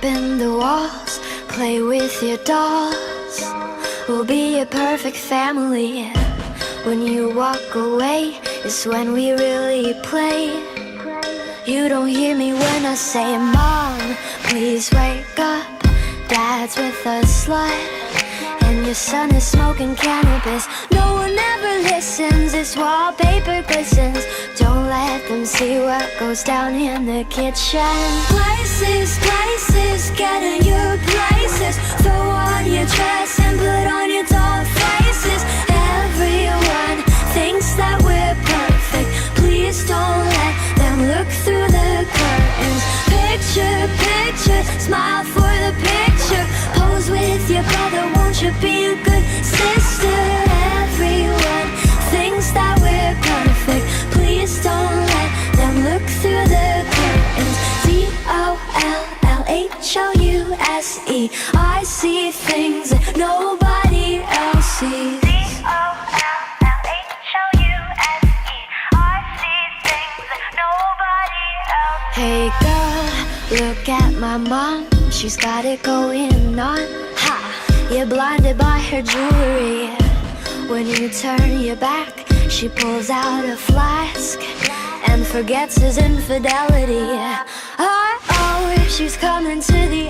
in the walls, play with your dolls. We'll be a perfect family. When you walk away, it's when we really play. You don't hear me when I say, Mom, please wake up. Dad's with a slut, and your son is smoking cannabis. No one ever listens, it's wallpaper glistens. Don't let them see what goes down in the kitchen. Places, places, get in your places. Throw on your dress and put on your doll faces. Everyone thinks that we're perfect. Please don't let them look through the curtains. Picture, picture, smile for the picture. Pose with your brother, won't you be a good sister? Everyone thinks that we're perfect. Please don't let them look through the curtains. DOLLHOUSE. I see things that nobody else sees. Hey girl, look at my mom, she's got it going on. Ha! You're blinded by her jewelry. When you turn your back, she pulls out a flask and forgets his infidelity. Oh, she's coming to the